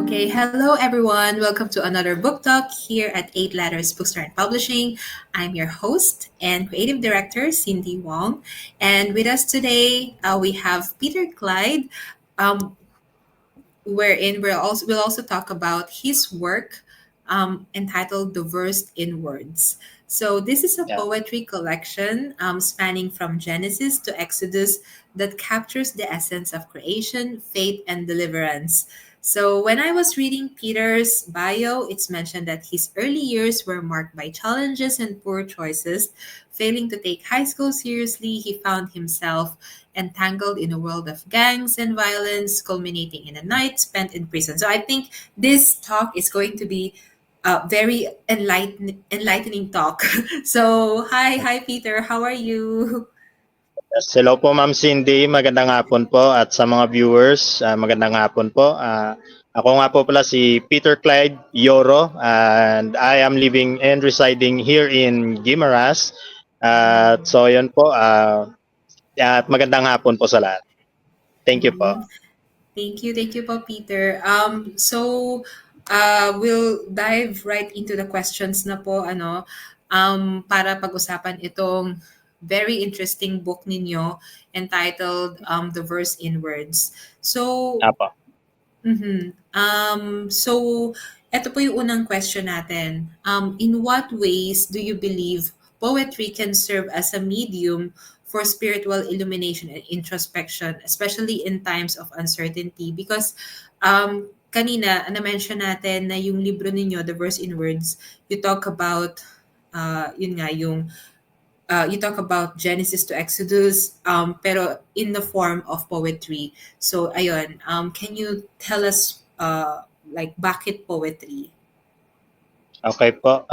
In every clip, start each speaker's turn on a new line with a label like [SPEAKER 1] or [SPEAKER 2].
[SPEAKER 1] Okay, hello everyone. Welcome to another book talk here at Eight Letters Bookstore and Publishing. I'm your host and creative director, Cindy Wong. And with us today, we have Peter Clyde, um, wherein we'll also talk about his work entitled The Verse in Words. So this is a
[SPEAKER 2] Yeah.
[SPEAKER 1] poetry collection spanning from Genesis to Exodus that captures the essence of creation, faith, and deliverance. So when I was reading Peter's bio, it's mentioned that his early years were marked by challenges and poor choices. Failing to take high school seriously, he found himself entangled in a world of gangs and violence, culminating in a night spent in prison. So I think this talk is going to be a very enlightening talk. So hi Peter, how are you?
[SPEAKER 2] Yes, hello po Ma'am Cindy, magandang hapon po at sa mga viewers, magandang hapon po. Ako nga po pala si Peter Clyde Yoro and I am living and residing here in Guimaras. So yun po, at magandang hapon po sa lahat. Thank you po.
[SPEAKER 1] Mhm. Thank you po Peter. We'll dive right into the questions na po para pag-usapan itong very interesting book ninyo entitled The Verse in Words. So
[SPEAKER 2] Apo.
[SPEAKER 1] So, eto po yung unang question natin. In what ways do you believe poetry can serve as a medium for spiritual illumination and introspection, especially in times of uncertainty? Because kanina, na-mention natin na yung libro ninyo, The Verse in Words, you talk about, you talk about Genesis to Exodus, pero in the form of poetry. So, ayun, can you tell us, like, bakit poetry?
[SPEAKER 2] Okay po.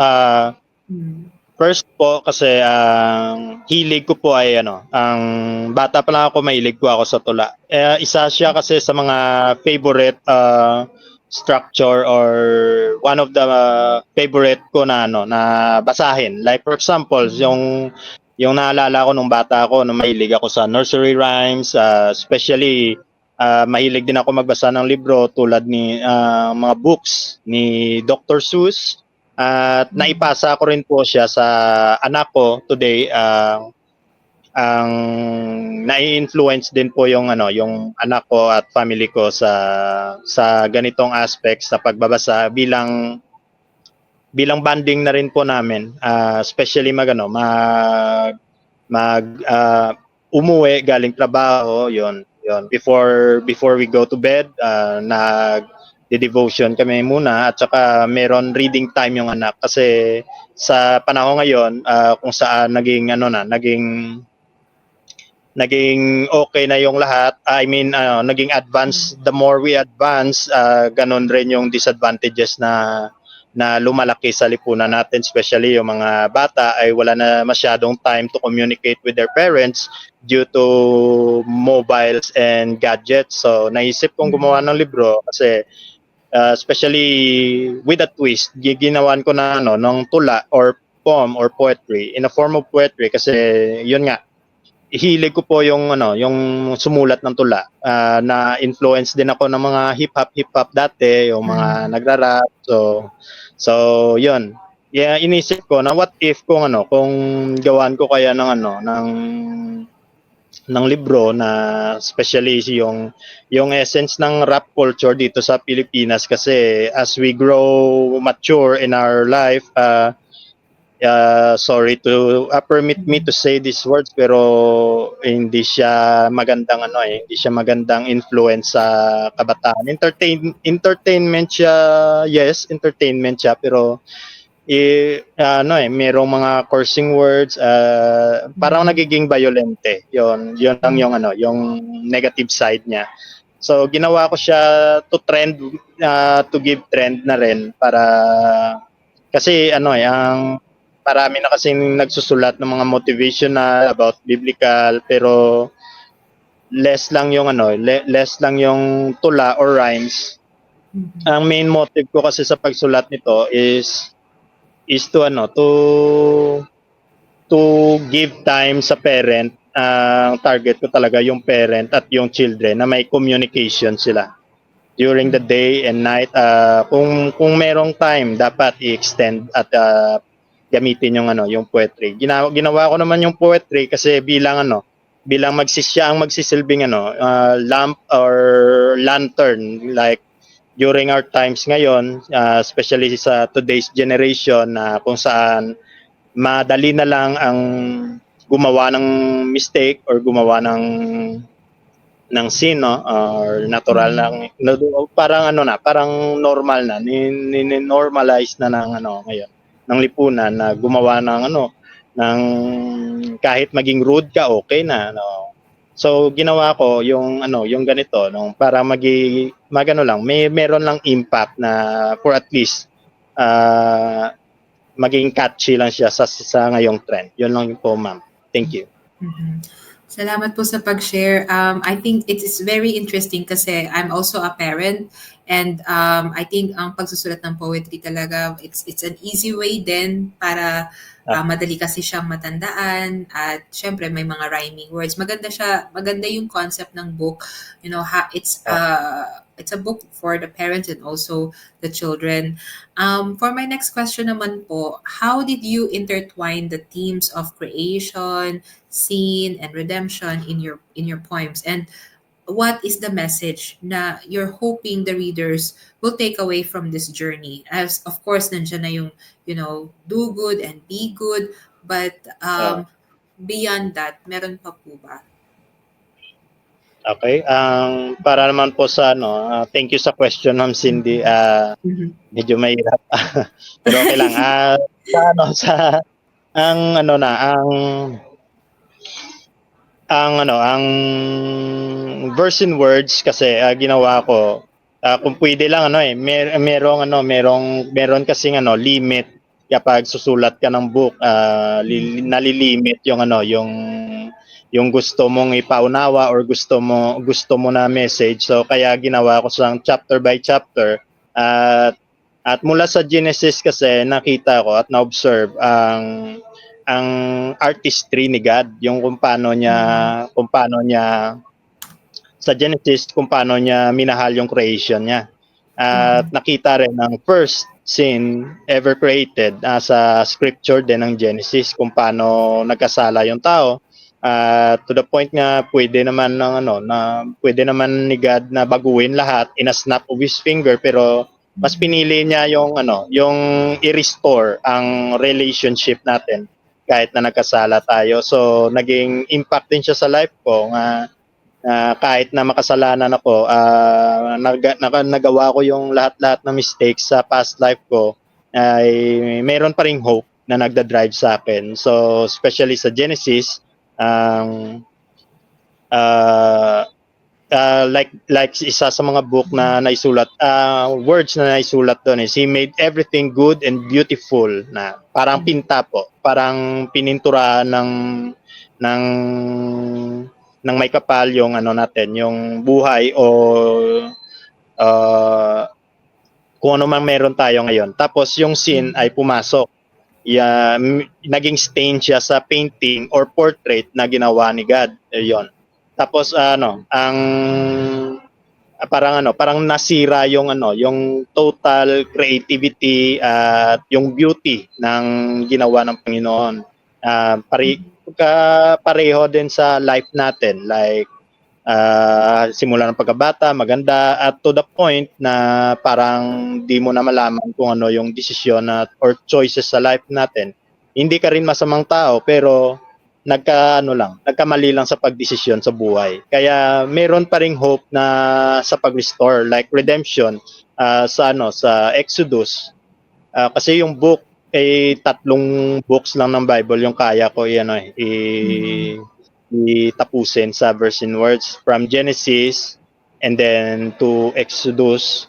[SPEAKER 1] Mm.
[SPEAKER 2] First po kasi ang hilig ko po ay ang bata pa lang ako mahilig po ako sa tula. Isa siya kasi sa mga favorite structure or one of the favorite ko na na basahin. Like for example, yung naalala ko nung bata ako nung mahilig ako sa nursery rhymes, especially mahilig din ako magbasa ng libro tulad ni mga books ni Dr. Seuss. At naipasa ko rin po siya sa anak ko today. Ang nai-influence din po yung anak ko at family ko sa ganitong aspects sa pagbabasa bilang bonding na rin po namin. Especially umuwi galing trabaho, yon before we go to bed, devotion kami muna at saka meron reading time yung anak kasi sa panahon ngayon, kung saan naging okay na yung lahat. I mean, naging advance, the more we advance, ganun rin yung disadvantages na lumalaki sa lipunan natin, especially yung mga bata ay wala na masyadong time to communicate with their parents due to mobiles and gadgets. So naisip kong gumawa ng libro kasi especially with a twist, ginawan ko na ng tula or poem or poetry in a form of poetry kasi yun nga hilig ko po yung sumulat ng tula. Na influence din ako ng mga hip hop dati, yung mga nagra-rap. So yun. Yeah, inisip ko na what if kung gawan ko kaya ng libro na especially yung essence ng rap culture dito sa Pilipinas kasi as we grow mature in our life, sorry to permit me to say these words pero hindi siya magandang influence sa kabataan. Entertainment siya, yes, entertainment siya pero merong mga cursing words, parang nagiging violente. Yon lang yung negative side niya. So ginawa ko siya to trend, to give trend na rin para kasi ang marami na kasing nagsusulat ng mga motivational about biblical pero less lang yung tula or rhymes. Ang main motive ko kasi sa pagsulat nito is to give time sa parent. Ang target ko talaga yung parent at yung children na may communication sila. during the day and night. Kung merong time, dapat i-extend at gamitin yung yung poetry. Ginawa ko naman yung poetry kasi bilang siya ang magsisilbing lamp or lantern, like during our times ngayon, especially sa today's generation na kung saan madali na lang ang gumawa ng mistake or gumawa ng sin, no? Or natural lang,
[SPEAKER 1] Mhm.
[SPEAKER 2] parang parang normal na, normalize na ng ngayon ng lipunan na gumawa ng kahit maging rude ka, okay na, no? So ginawa ko yung ganito, no, para magano lang, meron lang impact na for at least uh, maging catchy lang siya sa ngayong trend. Yun lang po, ma'am. Thank you.
[SPEAKER 1] Mhm. Salamat po sa pag-share. I think it is very interesting kasi I'm also a parent and I think ang pagsusulat ng poetry talaga it's an easy way din para
[SPEAKER 2] Ah,
[SPEAKER 1] madali kasi siyang matandaan at syempre may mga rhyming words. Maganda yung concept ng book. You know,
[SPEAKER 2] ah,
[SPEAKER 1] it's a book for the parents and also the children. For my next question naman po, how did you intertwine the themes of creation, sin, and redemption in your poems? And what is the message na you're hoping the readers will take away from this journey? As of course, nandiyan na yung, do good and be good. But
[SPEAKER 2] ah.
[SPEAKER 1] beyond that, meron pa po ba?
[SPEAKER 2] Okay, para naman po sa thank you sa question, Ma'am Cindy.
[SPEAKER 1] Mhm.
[SPEAKER 2] Medyo mahirap. Pero okay lang. Sa ang ang verse in words kasi ginawa ko, kung pwede lang meron kasing limit kapag susulat ka ng book, nalilimit yung gusto mong ipaunawa or gusto mo na message. So kaya ginawa ko siyang chapter by chapter, at mula sa Genesis kasi nakita ko at na-observe ang artistry ni God, yung kung paano niya sa Genesis, kung paano niya minahal yung creation niya. At
[SPEAKER 1] Mhm.
[SPEAKER 2] nakita rin ng first sin ever created sa scripture din ng Genesis, kung paano nagkasala yung tao. To the point nga pwede naman ni God na baguhin lahat in a snap of his finger, pero mas pinili niya yung i-restore ang relationship natin kahit na nagkasala tayo. So naging impact din siya sa life ko nga, kahit na makasalanan ako, nagawa ko yung lahat-lahat ng mistakes sa past life ko, ay meron pa ring hope na nagda-drive sa akin. So especially sa Genesis, ang like isa sa mga book na naisulat, words na naisulat doon is he made everything good and beautiful, na parang pinta po, parang pininturahan ng ng may kapal yung natin, yung buhay o uh, kung ano man meron tayo ngayon. Tapos yung sin ay pumasok. Naging stain siya sa painting or portrait na ginawa ni God. Yon. Tapos parang nasira yung total creativity at yung beauty ng ginawa ng Panginoon. Pareho din sa life natin, like simula ng pagkabata, maganda, at to the point na parang di mo na malaman kung ano yung desisyon or choices sa life natin. Hindi ka rin masamang tao, pero nagkamali lang sa pagdesisyon sa buhay. Kaya meron pa ring hope na sa pag-restore, like redemption, sa Exodus. Kasi yung book ay 3 books lang ng Bible yung kaya ko
[SPEAKER 1] Mhm.
[SPEAKER 2] itapusin sa verse in words, from Genesis and then to Exodus.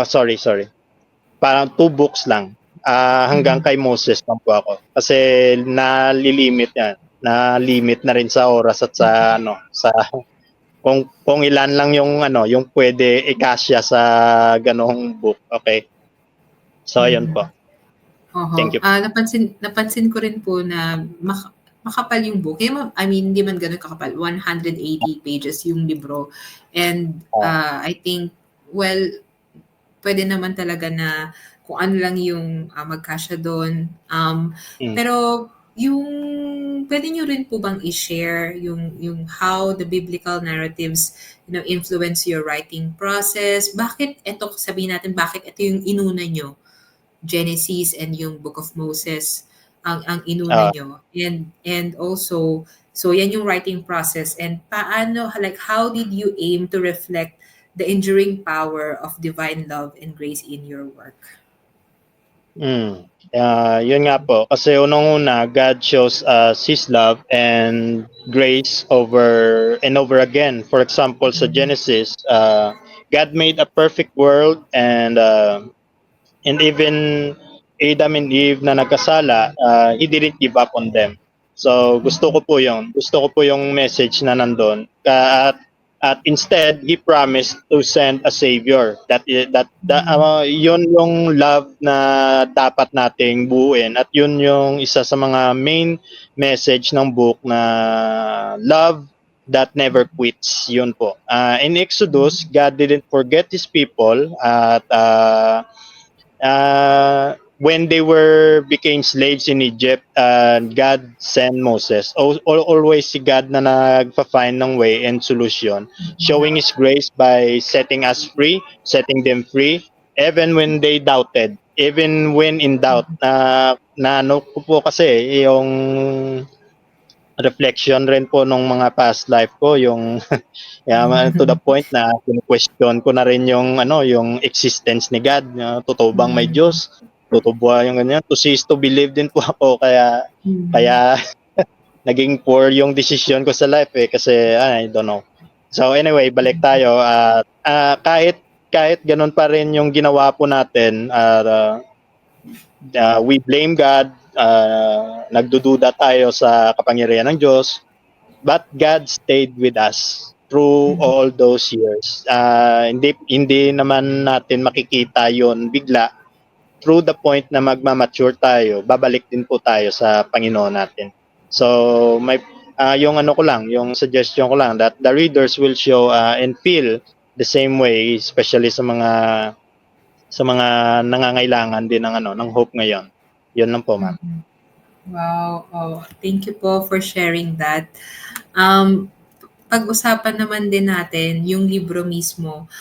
[SPEAKER 2] Sorry. Parang 2 books lang. Hanggang
[SPEAKER 1] Mhm.
[SPEAKER 2] kay Moses lang po ako. Kasi nalilimit yan. Na-limit na rin sa oras at sa kung ilan lang yung pwede ikasya sa ganong book. Okay. So ayun
[SPEAKER 1] Mhm.
[SPEAKER 2] po. Thank
[SPEAKER 1] Oho.
[SPEAKER 2] you.
[SPEAKER 1] Napansin ko rin po na makapal yung book. I mean, hindi man gano'n kakapal. 180 pages yung libro. And
[SPEAKER 2] Uh,
[SPEAKER 1] I think well, pwede naman talaga na kung ano lang yung magkasya doon.
[SPEAKER 2] Mm.
[SPEAKER 1] Pero yung pwede nyo rin po bang i-share yung how the biblical narratives influence your writing process? Bakit ito, sabihin natin, bakit ito yung inuna nyo? Genesis and yung Book of Moses ang inuna
[SPEAKER 2] Ah,
[SPEAKER 1] nyo. And also, so yan yung writing process. And paano, like, how did you aim to reflect the enduring power of divine love and grace in your work?
[SPEAKER 2] Yun nga po, kasi unang-una, God shows us His love and grace over and over again. For example, sa
[SPEAKER 1] Mm.
[SPEAKER 2] Genesis, God made a perfect world, and even Adam and Eve na nagkasala, He didn't give up on them. So gusto ko po yung message na nandun. At instead, He promised to send a savior. Yun yung love na dapat nating buuin, at yun yung isa sa mga main message ng book, na love that never quits. Yun po. In Exodus, God didn't forget His people, at when they were became slaves in Egypt, God sent Moses. Always si God na nagpa-find ng way and solution, showing His grace by setting us free, setting them free, even when they doubted, even when in doubt. Na ano ko po kasi yung reflection rin po nung mga past life ko, yung to the point na kinu-question ko na rin yung yung existence ni God, totoo bang may Diyos? Totoo ba yung ganyan? To cease to believe din po ako, kaya naging poor yung decision ko sa life, kasi I don't know. So anyway, balik tayo, at kahit ganun pa rin yung ginawa po natin, we blame God, nagdududa tayo sa kapangyarihan ng Diyos, but God stayed with us through all those years. Hindi naman natin makikita yon bigla. Through the point na magma-mature tayo, babalik din po tayo sa Panginoon natin. So yung ano ko lang, yung suggestion ko lang, that the readers will show and feel the same way, especially sa mga nangangailangan din ng ng hope ngayon. Yun lang po, ma'am.
[SPEAKER 1] Wow. Oh, thank you po for sharing that. Um, Pag-usapan naman din natin yung libro mismo.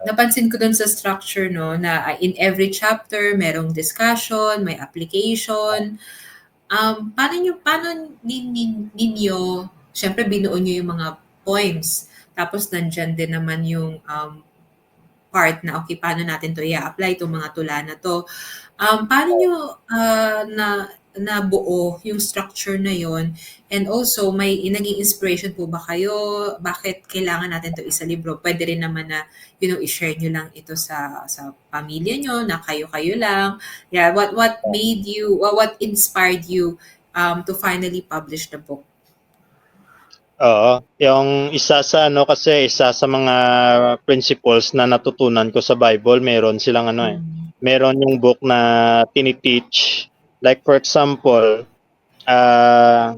[SPEAKER 1] Napansin ko dun sa structure, no, na in every chapter, merong discussion, may application. Paano ninyo, syempre binuo nyo yung mga points. Tapos nandyan din naman yung part na, okay, paano natin to i-apply, itong mga tula na to. Paano nyo nabuo yung structure na yon, and also may naging inspiration po ba kayo, bakit kailangan natin to isa libro? Pwede rin naman na i-share nyo lang ito sa pamilya nyo, na kayo-kayo lang. Yeah, what made you, what inspired you to finally publish the book?
[SPEAKER 2] Oo, yung isa sa mga principles na natutunan ko sa Bible, meron silang meron yung book na tini-teach. Like for example, ah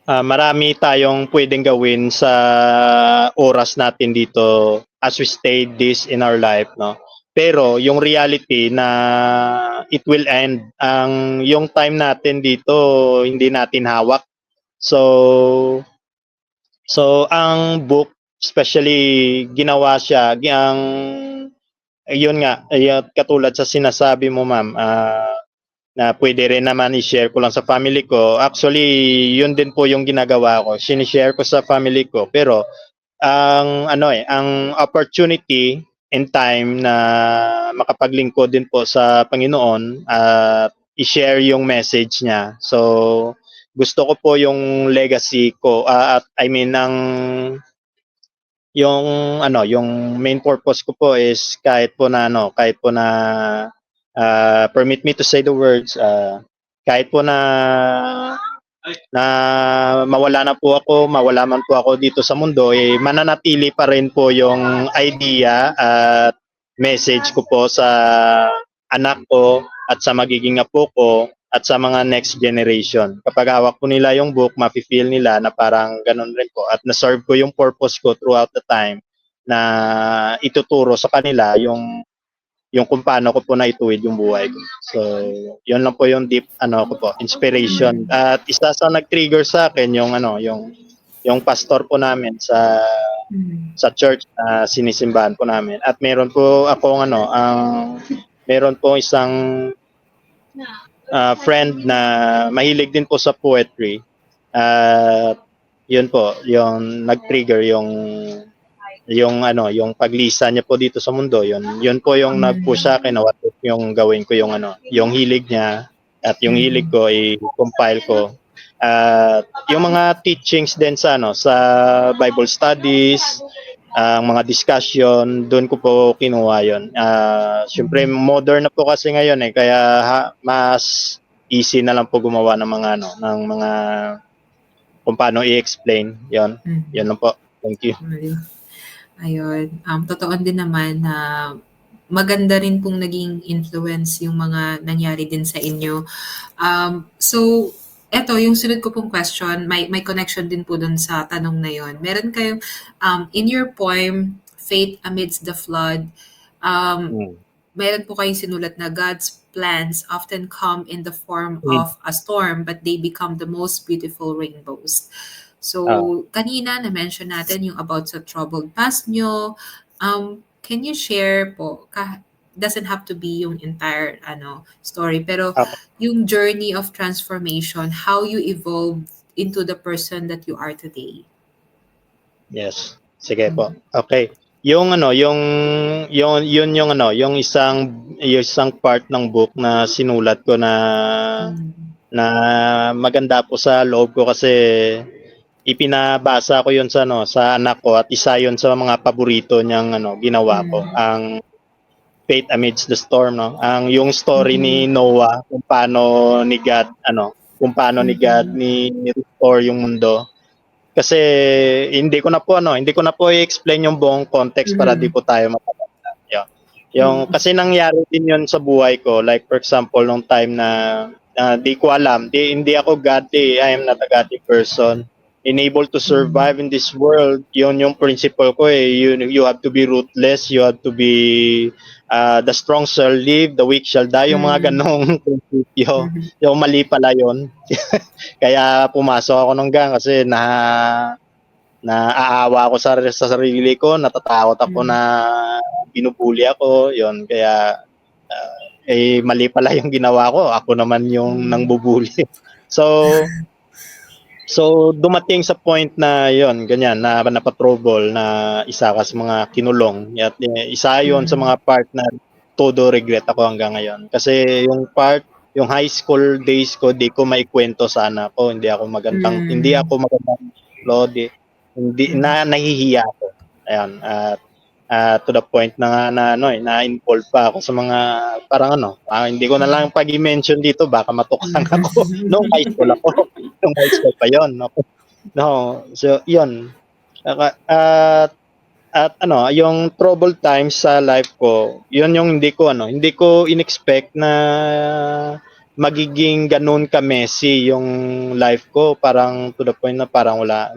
[SPEAKER 2] marami tayong pwedeng gawin sa oras natin dito as we stay this in our life, no? Pero yung reality na it will end. Yung time natin dito hindi natin hawak. So ang book, especially ginawa siya ang yun nga, katulad sa sinasabi mo, ma'am, na pwede rin naman i-share ko lang sa family ko. Actually, yun din po yung ginagawa ko. Sinishare ko sa family ko. Pero ang opportunity and time na makapaglingkod din po sa Panginoon at i-share yung message niya. So gusto ko po yung legacy ko, at I mean yung main purpose ko po is kahit po na permit me to say the words, kahit po na mawala na po ako, mawala man po ako dito sa mundo, mananatili pa rin po yung idea at message ko po sa anak ko at sa magiging apo ko at sa mga next generation. Kapag hawak po nila yung book, mafe-feel nila na parang ganun rin po, at na-serve ko yung purpose ko throughout the time na ituturo sa kanila yung kung paano ko po naituwid yung buhay ko. So, yun lang po yung deep ko po, inspiration. At isa sa nag-trigger sa akin yung yung pastor po namin sa church na sinisimbahan po namin. At meron po akong meron po isang friend na mahilig din po sa poetry. At yun po, yung nag-trigger yung paglisa niya po dito sa mundo, yun po yung nag-push sa akin na what if yung gawin ko yung hilig niya, at yung hilig ko i-compile ko. At yung mga teachings din sa Bible studies, ang mga discussion, doon ko po kinuha yun. Syempre modern na po kasi ngayon kaya mas easy na lang po gumawa ng mga kung paano i-explain yon. Yan lang po. Thank you.
[SPEAKER 1] Ayun. Totoo din naman na maganda rin pong naging influence yung mga nangyari din sa inyo. So, eto, yung sunod ko pong question, may connection din po dun sa tanong na yon. Meron kayong, in your poem, Faith Amidst the Flood, meron po kayong sinulat na God's plans often come in the form of a storm, but they become the most beautiful rainbows. So, kanina na-mention natin yung about sa troubled past nyo. Can you share po, doesn't have to be yung entire story, pero yung journey of transformation, how you evolved into the person that you are today?
[SPEAKER 2] Yes. Sige po. Okay. Yung yung isang part ng book na sinulat ko na maganda po sa loob ko kasi ipinabasa ko yun sa anak ko, at isa yun sa mga paborito niyang ginawa ko, ang Faith Amidst the Storm, ang yung story ni Noah, kung paano ni God ni restore yung mundo. Kasi hindi ko na po i-explain yung buong context para di po tayo matanda. Yung kasi nangyari din yun sa buhay ko, like for example nung time na di ko alam, hindi ako godly, I am not a godly person, unable to survive in this world. Yun yung principle ko you have to be ruthless, you have to be the strong shall live, the weak shall die, yung mga ganong prinsipyo. Yung mali pala yun. Kaya pumasok ako ng gang kasi naaawa ako sa sarili ko, natatakot ako na binubuli ako, yun. Kaya mali pala yung ginawa ko, ako naman yung nangbubuli. So dumating sa point na yon, ganyan, na napatrouble, na isa ka sa mga kinulong. At isa yon sa mga part na todo regret ako hanggang ngayon. Kasi yung high school days ko, di ko maikwento sa anak ko. Hindi ako magandang Lodi. Hindi nahihiya ako. Ayan, to the point na na-involve pa ako sa mga parang hindi ko na lang pag-i-mention dito, baka matukang ako. Nung high school ako. Nung high school pa yon. No. So, yun. At yung troubled times sa life ko, yun yung hindi ko in-expect na magiging ganun ka-messy yung life ko. Parang to the point na parang wala.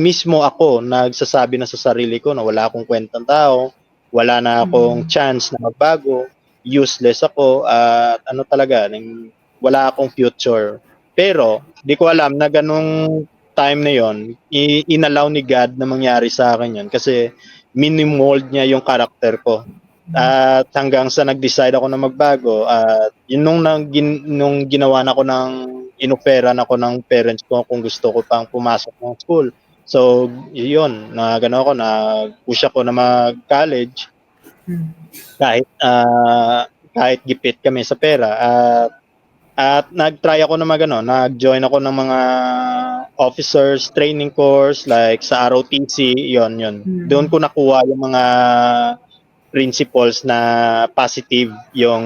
[SPEAKER 2] Mismo ako nagsasabi na sa sarili ko na wala akong kwentang tao, wala na akong chance na magbago, useless ako, at talaga, wala akong future. Pero di ko alam na ganung time na yon, inallow ni God na mangyari sa akin yun kasi minimold niya yung karakter ko. At hanggang sa nag-decide ako na magbago, at yun nung ginawa na ako inoferan ako ng parents ko kung gusto ko pang pumasok ng school. So, yun, nag-push ako na mag-college kahit gipit kami sa pera. At nag-try ako na nag-join ako ng mga officers training course like sa ROTC, yun. Doon ko nakuha yung mga principles na positive, yung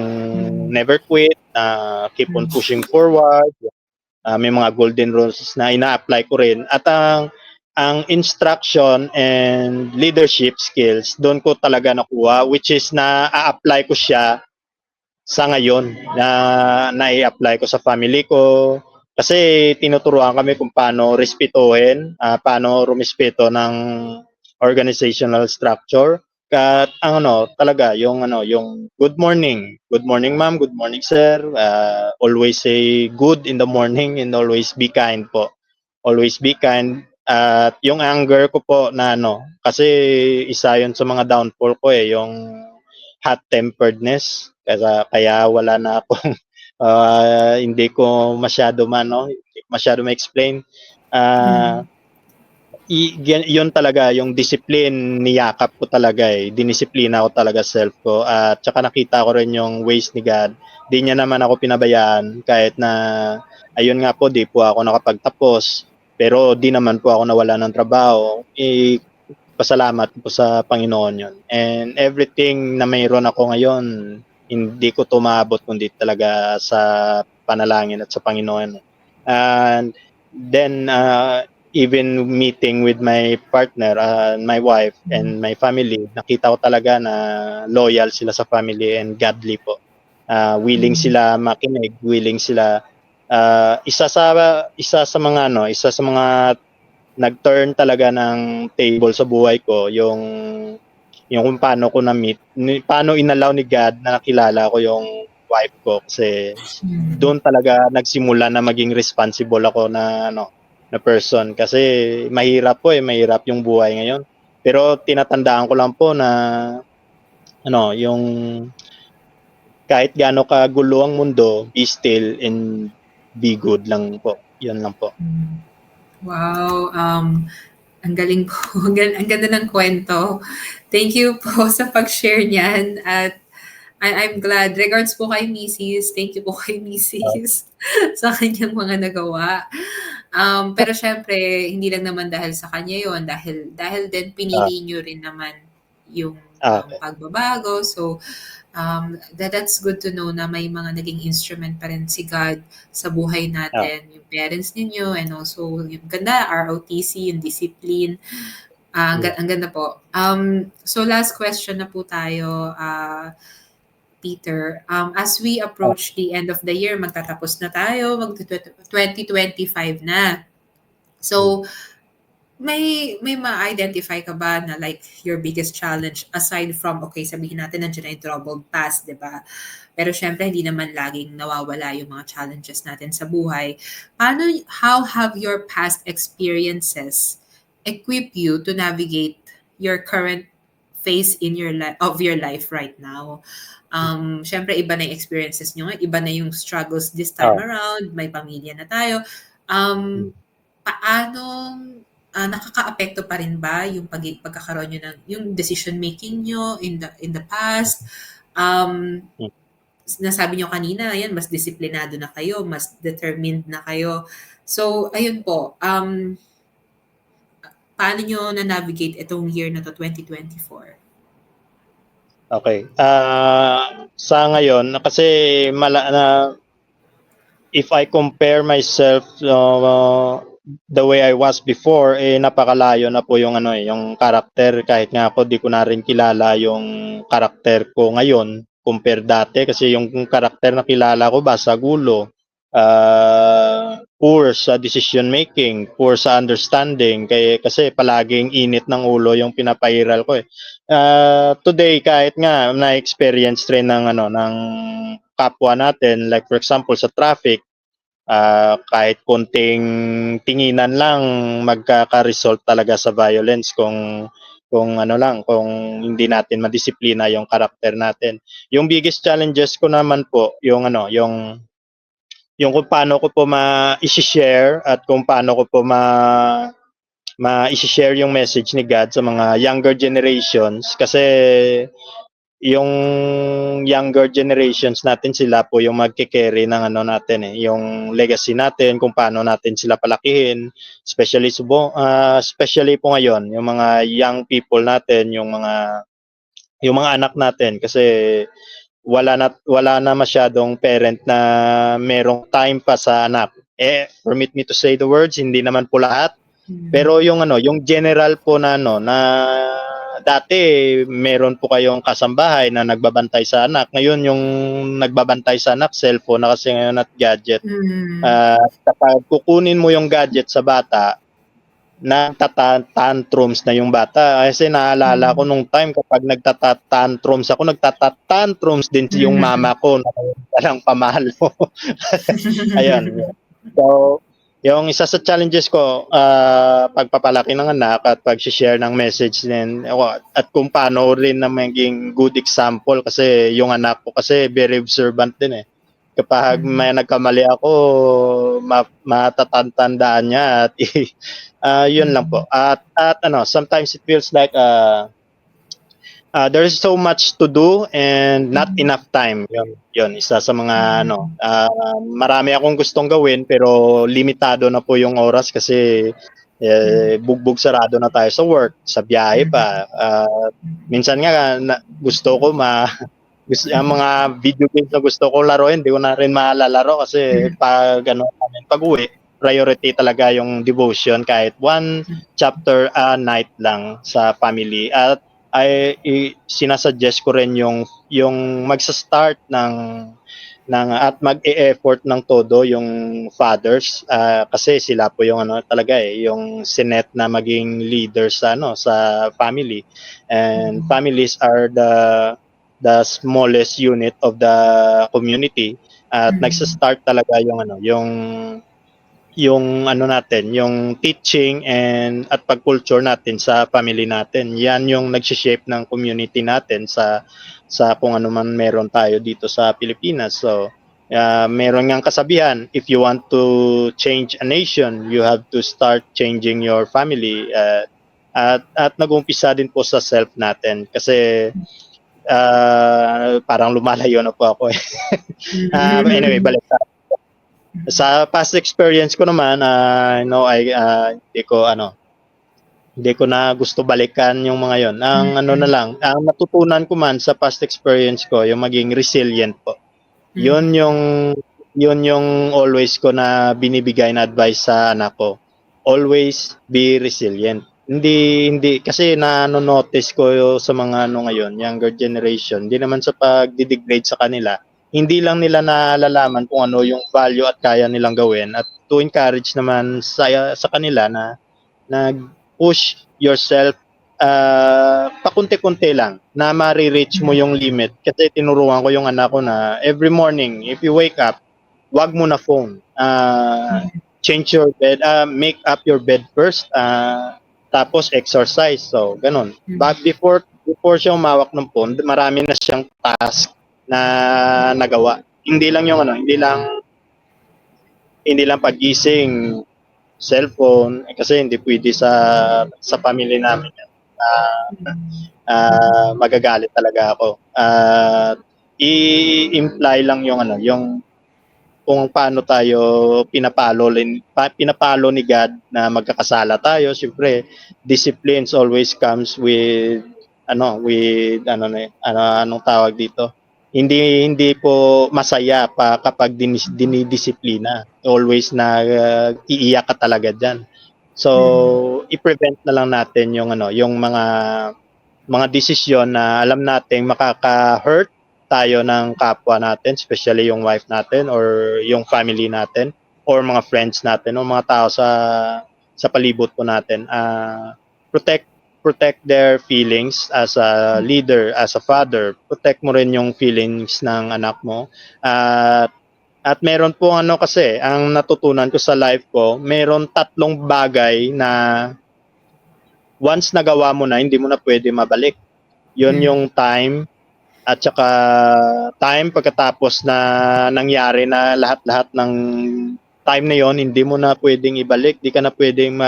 [SPEAKER 2] never quit, keep on pushing forward. May mga golden rules na ina-apply ko rin. At ang instruction and leadership skills, doon ko talaga nakuha, which is na-apply ko siya sa ngayon, na-i-apply ko sa family ko. Kasi tinuturuan kami kung paano respetuhin, paano rumispeto ng organizational structure. At ang talaga yung good morning ma'am, good morning sir, always say good in the morning and always be kind po. Always be kind. At yung anger ko po na kasi isa yun sa mga downfall ko yung hot-temperedness. Kaya wala na akong hindi ko masyado ma-explain. Ah,
[SPEAKER 1] Mm.
[SPEAKER 2] yun talaga yung discipline, niyakap ko talaga dinisiplina ko talaga self ko, at saka nakita ko rin yung ways ni God. Di niya naman ako pinabayaan kahit na ayun nga po, di po ako nakapagtapos, pero di naman po ako nawala ng trabaho. Pasalamat po sa Panginoon yun. And everything na mayroon ako ngayon, hindi ko tumabot kundi talaga sa panalangin at sa Panginoon. And then even meeting with my partner, my wife and my family, nakita ko talaga na loyal sila sa family and godly po. Willing
[SPEAKER 1] Mm.
[SPEAKER 2] sila makinig, willing sila isa sa mga nag-turn talaga ng table sa buhay ko yung kung paano ko na-meet, paano inallow ni God na nakilala ko yung wife ko, kasi
[SPEAKER 1] Mm.
[SPEAKER 2] doon talaga nagsimula na maging responsible ako na na person, kasi mahirap yung buhay ngayon. Pero tinatandaan ko lang po na yung kahit gaano kagulo ang mundo, be still and be good lang po. Yun lang po.
[SPEAKER 1] Mm. Wow, ang galing po. Ang ganda ng kwento. Thank you po sa pag-share niyan at I'm glad. Regards po kay Mrs. Thank you po kay Mrs. sa kanyang mga nagawa. Pero syempre, hindi lang naman dahil sa kanya yon, dahil din
[SPEAKER 2] Ah,
[SPEAKER 1] pinili niyo rin naman yung
[SPEAKER 2] okay.
[SPEAKER 1] pagbabago. So, that's good to know na may mga naging instrument pa rin si God sa buhay
[SPEAKER 2] Ah,
[SPEAKER 1] natin, yung parents ninyo, and also yung ganda, ROTC, yung discipline.
[SPEAKER 2] mm,
[SPEAKER 1] Ang ganda po. So last question na po tayo, Peter. As we
[SPEAKER 2] ah,
[SPEAKER 1] approach the end of the year, magtatapos na tayo, 2025 na.
[SPEAKER 2] mm.
[SPEAKER 1] So, may ma-identify ka ba na like your biggest challenge aside from, okay, sabihin natin nandiyan na yung troubled past, di ba? Pero syempre, hindi naman laging nawawala yung mga challenges natin sa buhay. How have your past experiences equip you to navigate your current phase in of your life right now? Syempre, iba na yung experiences nyo ngayon, iba na yung struggles this time
[SPEAKER 2] Ah,
[SPEAKER 1] around, may pamilya na tayo. Um,
[SPEAKER 2] mm,
[SPEAKER 1] Paanong nakakaapekto pa rin ba yung pagkakaroon niyo ng yung decision making niyo in the past? Um,
[SPEAKER 2] mm.
[SPEAKER 1] Nasabi niyo kanina, ayan, mas disiplinado na kayo, mas determined na kayo. So, ayun po, paano niyo na-navigate itong year na 'to, 2024?
[SPEAKER 2] Okay. Sa ngayon kasi if I compare myself the way I was before, napakalayo na po yung yung karakter, kahit nga ako di ko na rin kilala yung karakter ko ngayon compare dati, kasi yung karakter na kilala ko basta gulo, poor sa decision making, poor sa understanding, kasi palaging init ng ulo yung pinapairal ko. Today kahit nga na-experience rin ng kapwa natin, like for example sa traffic, kahit konting tinginan lang magkaka-result talaga sa violence kung hindi natin madisiplina yung karakter natin. Yung biggest challenges ko naman po yung kung paano ko po ma-i-share at kung paano ko po ma-i-share yung message ni God sa mga younger generations, kasi yung younger generations natin, sila po yung magke-carry ng natin yung legacy natin, kung paano natin sila palakihin, especially po ngayon yung mga young people natin, yung mga anak natin, kasi wala na masyadong parent na merong time pa sa anak. Permit me to say the words, hindi naman po lahat,
[SPEAKER 1] Mm.
[SPEAKER 2] pero yung general po na dati meron po kayong kasambahay na nagbabantay sa anak. Ngayon yung nagbabantay sa anak, cellphone na kasi ngayon at gadget.
[SPEAKER 1] Mm.
[SPEAKER 2] Kapag kukunin mo yung gadget sa bata, nagtatantrums na yung bata. Kasi naalala ko nung time kapag nagtatantrums ako, nagtatantrums din yung mama ko na walang pamalo. Ayun. So, yung isa sa challenges ko, pagpapalaki ng anak at pag-share ng message din, at kung paano rin na maging good example kasi yung anak ko kasi very observant din eh. Kapag may nagkamali ako, matatandaan niya at yun lang po. At sometimes it feels like there's so much to do and not enough time. Yun isa sa mga marami akong gustong gawin pero limitado na po yung oras kasi bugbog sarado na tayo sa work, sa biyahe pa. Minsan nga gusto ko ang mga video games na gusto ko laruin, hindi ko na rin maalalaro kasi pag uwi, priority talaga yung devotion kahit one chapter a night lang sa family. At sinasuggest ko rin yung magsa-start at mag-e-effort ng todo yung fathers kasi sila po yung talaga yung sinet na maging leader sa family, and families are the smallest unit of the community at nagsa-start talaga yung natin, yung teaching at pag-culture natin sa family natin. Yan yung nagsi-shape ng community natin sa kung ano man meron tayo dito sa Pilipinas. So, meron ngang kasabihan, if you want to change a nation, you have to start changing your family. At nag-umpisa din po sa self natin kasi parang lumalayo na po ako eh. Anyway, balik sa past experience ko naman, hindi ko na gusto balikan yung mga yon. Ang ang natutunan ko man sa past experience ko, yung maging resilient po. Yun yung always ko na binibigay na advice sa anak ko. Always be resilient. Hindi kasi notice ko sa mga ngayon, younger generation, hindi naman sa pag-degrade sa kanila, hindi lang nila nalalaman kung ano yung value at kaya nilang gawin, at to encourage naman sa kanila na push yourself pakunti-kunti lang na ma-reach mo yung limit. Kasi tinuruan ko yung anak ko na every morning, if you wake up, wag mo na phone. Change your bed, make up your bed first, tapos exercise. So, ganun. But before siya umawak ng phone, marami na siyang task na nagawa. Hindi lang pagising, cellphone, kasi hindi pwede sa family namin. Magagalit talaga ako. I-imply lang yung kung paano tayo pinapalo ni God na magkakasala tayo. Siyempre, disciplines always comes with anong tawag dito. Hindi po masaya pa kapag dinidisiplina. Always na iiyak ka talaga diyan. So, i-prevent na lang natin yung mga desisyon na alam nating makaka-hurt tayo ng kapwa natin, especially yung wife natin or yung family natin or mga friends natin o mga tao sa palibot po natin. Protect their feelings as a leader, as a father. Protect mo rin yung feelings ng anak mo. At meron po kasi, ang natutunan ko sa life ko, meron 3 bagay na once nagawa mo na, hindi mo na pwede mabalik. Yun yung time, at saka time pagkatapos na nangyari na lahat-lahat ng time na yon, hindi mo na pwedeng ibalik. Di ka na pwedeng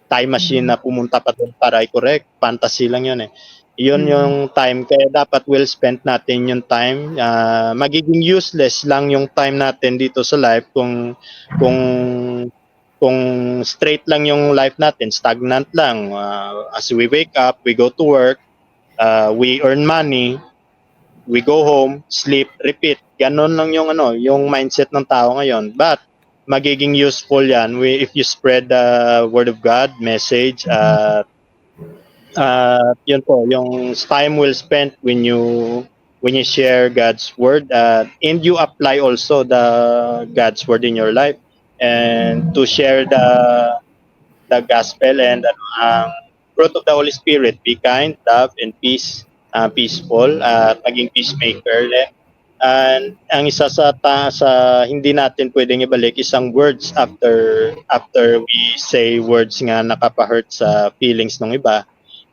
[SPEAKER 2] time machine na pumunta pa doon para i-correct. Fantasy lang yun eh. Yun yung time. Kaya dapat well spent natin yung time. Magiging useless lang yung time natin dito sa life kung straight lang yung life natin, stagnant lang. As we wake up, we go to work, we earn money, we go home, sleep, repeat. Ganon lang yung mindset ng tao ngayon. But magiging useful yan if you spread the word of God message. Yun po, yung time well spent when you share God's word, and you apply also the God's word in your life, and to share the gospel and ang fruit of the Holy Spirit, be kind, love, and peaceful, at maging peacemaker. And ang isa sa hindi natin pwedeng ibalik isang words after we say words nga nakapa-hurt sa feelings ng iba.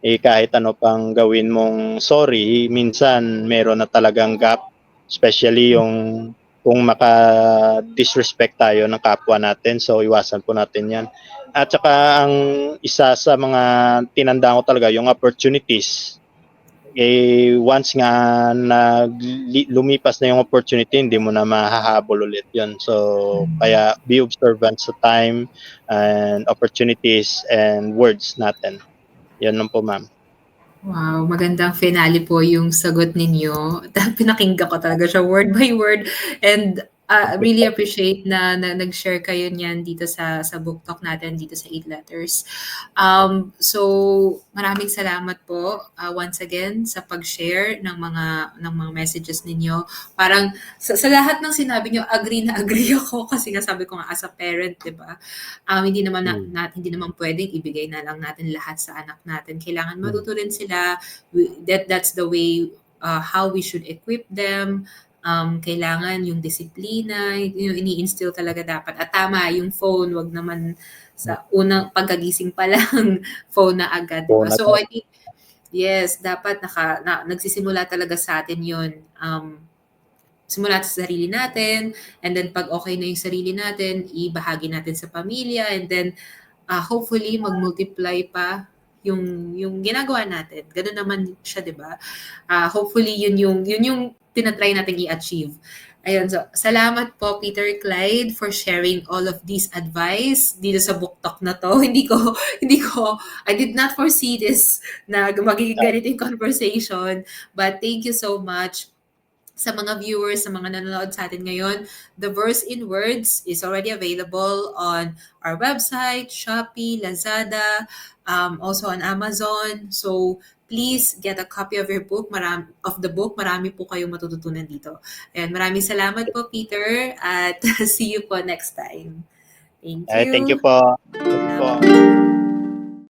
[SPEAKER 2] Kahit ano pang gawin mong sorry, minsan meron na talagang gap, especially yung kung maka-disrespect tayo ng kapwa natin, so iwasan po natin yan. At saka ang isa sa mga tinandaan ko talaga yung opportunities. Once nga lumipas na yung opportunity, hindi mo na mahahabol ulit yun. So, kaya be observant sa time and opportunities and words natin. Yan lang po, ma'am.
[SPEAKER 1] Wow, magandang finale po yung sagot ninyo. Pinakinggan ko talaga siya word by word and really appreciate na nag-share kayo niyan dito sa book talk natin dito sa 8 Letters. So maraming salamat po once again sa pag-share ng mga messages ninyo. Parang sa lahat ng sinabi niyo, agree na agree ako kasi nga sabi ko nga as a parent, 'di ba? Hindi naman pwedeng ibigay na lang natin lahat sa anak natin. Kailangan matuto rin sila. That's the way how we should equip them. Kailangan yung disiplina, yung ini-instill talaga dapat. At tama, yung phone, wag naman sa unang pagkagising pa lang, phone na agad. Diba? So, I think, yes, dapat nagsisimula talaga sa atin yun. Simula sa sarili natin, and then pag okay na yung sarili natin, ibahagi natin sa pamilya, and then hopefully mag-multiply pa yung ginagawa natin. Ganun naman siya, 'di ba? Hopefully yun yung tinatry natin i-achieve. Ayun, so salamat po Peter Clyde for sharing all of these advice dito sa book talk na to. I did not foresee this na magiging ganito yung conversation, but thank you so much sa mga viewers, sa mga nanonood sa atin ngayon. The Verse in Words is already available on our website, Shopee, Lazada, also on Amazon. So, please get a copy of your book, the book. Marami po kayong matututunan dito. And maraming salamat po, Peter, at see you po next time. Thank you.
[SPEAKER 2] Thank you po. Thank you po.